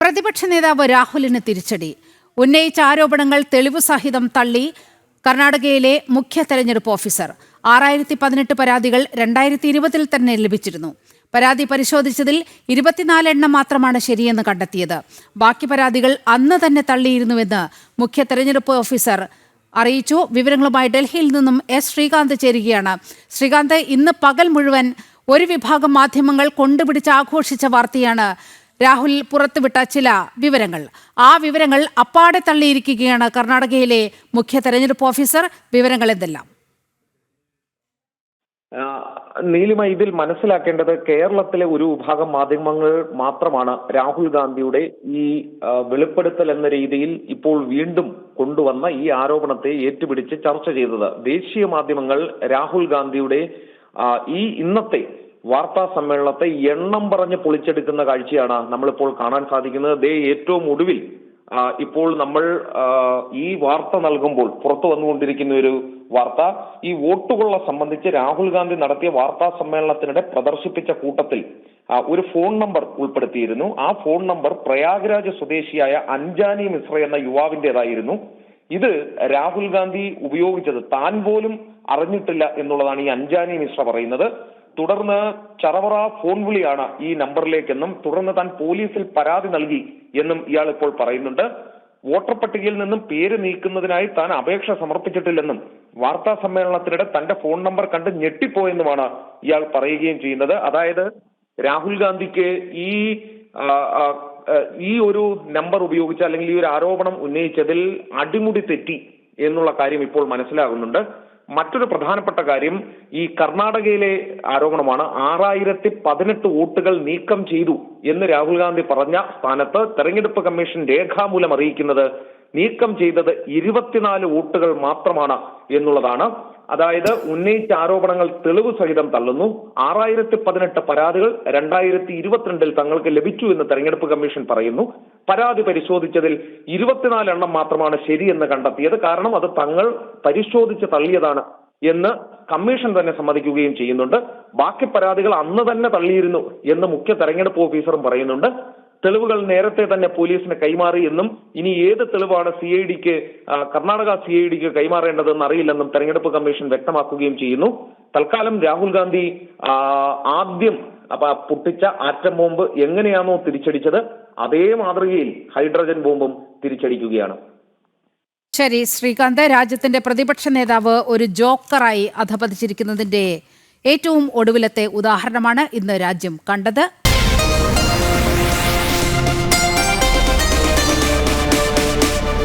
പ്രതിപക്ഷ നേതാവ് രാഹുലിന് തിരിച്ചടി. ഉന്നയിച്ച ആരോപണങ്ങൾ തെളിവു സഹിതം തള്ളി കർണാടകയിലെ മുഖ്യ തെരഞ്ഞെടുപ്പ് ഓഫീസർ. 6018 പരാതികൾ 2020 തന്നെ ലഭിച്ചിരുന്നു. പരാതി പരിശോധിച്ചതിൽ 24 എണ്ണം മാത്രമാണ് ശരിയെന്ന് കണ്ടെത്തിയത്. ബാക്കി പരാതികൾ അന്ന് തന്നെ തള്ളിയിരുന്നുവെന്ന് മുഖ്യ തെരഞ്ഞെടുപ്പ് ഓഫീസർ അറിയിച്ചു. വിവരങ്ങളുമായി ഡൽഹിയിൽ നിന്നും എസ് ശ്രീകാന്ത് ചേരുകയാണ്. ശ്രീകാന്ത്, ഇന്ന് പകൽ മുഴുവൻ ഒരു വിഭാഗം മാധ്യമങ്ങൾ കൊണ്ടുപിടിച്ച് ആഘോഷിച്ച വാർത്തയാണ് രാഹുൽ പുറത്തുവിട്ട ചില വിവരങ്ങൾ. ആ വിവരങ്ങൾ അപ്പാടെ തള്ളിയിരിക്കുകയാണ് കർണാടകയിലെ മുഖ്യ തെരഞ്ഞെടുപ്പ് ഓഫീസർ. വിവരങ്ങൾ എന്തെല്ലാം? നീലിമ, ഇതിൽ മനസ്സിലാക്കേണ്ടത് കേരളത്തിലെ ഒരു വിഭാഗം മാധ്യമങ്ങൾ മാത്രമാണ് രാഹുൽ ഗാന്ധിയുടെ ഈ വെളിപ്പെടുത്തൽ എന്ന രീതിയിൽ ഇപ്പോൾ വീണ്ടും കൊണ്ടുവന്ന ഈ ആരോപണത്തെ ഏറ്റുപിടിച്ച് ചർച്ച ചെയ്തത്. ദേശീയ മാധ്യമങ്ങൾ രാഹുൽ ഗാന്ധിയുടെ ഈ ഇന്നത്തെ വാർത്താ സമ്മേളനത്തെ എണ്ണം പറഞ്ഞ് പൊളിച്ചെടുക്കുന്ന കാഴ്ചയാണ് നമ്മളിപ്പോൾ കാണാൻ സാധിക്കുന്നത്. ഏറ്റവും ഒടുവിൽ ഇപ്പോൾ നമ്മൾ ഈ വാർത്ത നൽകുമ്പോൾ പുറത്തു വന്നുകൊണ്ടിരിക്കുന്ന ഒരു വാർത്ത, ഈ വോട്ടുകളെ സംബന്ധിച്ച് രാഹുൽ ഗാന്ധി നടത്തിയ വാർത്താ സമ്മേളനത്തിനിടെ പ്രദർശിപ്പിച്ച കൂട്ടത്തിൽ ഒരു ഫോൺ നമ്പർ ഉൾപ്പെടുത്തിയിരുന്നു. ആ ഫോൺ നമ്പർ പ്രയാഗ്രാജ് സ്വദേശിയായ അഞ്ജാനി മിശ്ര എന്ന യുവാവിൻ്റെതായിരുന്നു. ഇത് രാഹുൽ ഗാന്ധി ഉപയോഗിച്ചത് താൻ പോലും അറിഞ്ഞിട്ടില്ല എന്നുള്ളതാണ് ഈ അഞ്ജാനി മിശ്ര പറയുന്നത്. തുടർന്ന് ചറവറ ഫോൺ വിളിയാണ് ഈ നമ്പറിലേക്കെന്നും തുടർന്ന് താൻ പോലീസിൽ പരാതി നൽകി എന്നും ഇയാൾ ഇപ്പോൾ പറയുന്നുണ്ട്. വോട്ടർ പട്ടികയിൽ നിന്നും പേര് നീക്കുന്നതിനായി താൻ അപേക്ഷ സമർപ്പിച്ചിട്ടില്ലെന്നും വാർത്താ സമ്മേളനത്തിനിടെ തന്റെ ഫോൺ നമ്പർ കണ്ട് ഞെട്ടിപ്പോയെന്നുമാണ് ഇയാൾ പറയുകയും ചെയ്യുന്നത്. അതായത് രാഹുൽ ഗാന്ധിക്ക് ഈ ഒരു നമ്പർ ഉപയോഗിച്ച് അല്ലെങ്കിൽ ഈ ഒരു ആരോപണം ഉന്നയിച്ചതിൽ അടിമുടി തെറ്റി എന്നുള്ള കാര്യം ഇപ്പോൾ മനസ്സിലാകുന്നുണ്ട്. മറ്റൊരു പ്രധാനപ്പെട്ട കാര്യം ഈ കർണാടകയിലെ ആരോപണമാണ്. 6018 വോട്ടുകൾ നീക്കം ചെയ്തു എന്ന് രാഹുൽ ഗാന്ധി പറഞ്ഞ സ്ഥാനത്ത് തെരഞ്ഞെടുപ്പ് കമ്മീഷൻ രേഖാമൂലം അറിയിക്കുന്നത് നീക്കം ചെയ്തത് 24 വോട്ടുകൾ മാത്രമാണ് എന്നുള്ളതാണ്. അതായത് ഉന്നയിച്ച ആരോപണങ്ങൾ തെളിവ് സഹിതം തള്ളുന്നു. 6018 പരാതികൾ 2022 തങ്ങൾക്ക് ലഭിച്ചു എന്ന് തെരഞ്ഞെടുപ്പ് കമ്മീഷൻ പറയുന്നു. പരാതി പരിശോധിച്ചതിൽ 24 എണ്ണം മാത്രമാണ് ശരിയെന്ന് കണ്ടെത്തിയത്. കാരണം അത് തങ്ങൾ പരിശോധിച്ച് തള്ളിയതാണ് എന്ന് കമ്മീഷൻ തന്നെ സമ്മതിക്കുകയും ചെയ്യുന്നുണ്ട്. ബാക്കി പരാതികൾ അന്ന് തന്നെ തള്ളിയിരുന്നു എന്ന് മുഖ്യ തെരഞ്ഞെടുപ്പ് ഓഫീസറും പറയുന്നുണ്ട്. തെളിവുകൾ നേരത്തെ തന്നെ പോലീസിന് കൈമാറി എന്നും ഇനി ഏത് തെളിവാണ് കർണാടക CIDക്ക് കൈമാറേണ്ടതെന്ന് അറിയില്ലെന്നും തെരഞ്ഞെടുപ്പ് കമ്മീഷൻ വ്യക്തമാക്കുകയും ചെയ്യുന്നു. തൽക്കാലം രാഹുൽ ഗാന്ധി ആദ്യം പൊട്ടിച്ച ആറ്റം ബോംബ് എങ്ങനെയാണോ തിരിച്ചടിച്ചത് അതേ മാതൃകയിൽ ഹൈഡ്രജൻ ബോംബും തിരിച്ചടിക്കുകയാണ്. ശരി ശ്രീകാന്ത്, രാജ്യത്തിന്റെ പ്രതിപക്ഷ നേതാവ് ഒരു ജോക്കറായി അധപതിച്ചിരിക്കുന്നതിന്റെ ഏറ്റവും ഒടുവിലത്തെ ഉദാഹരണമാണ് ഇന്ന് രാജ്യം കണ്ടത്.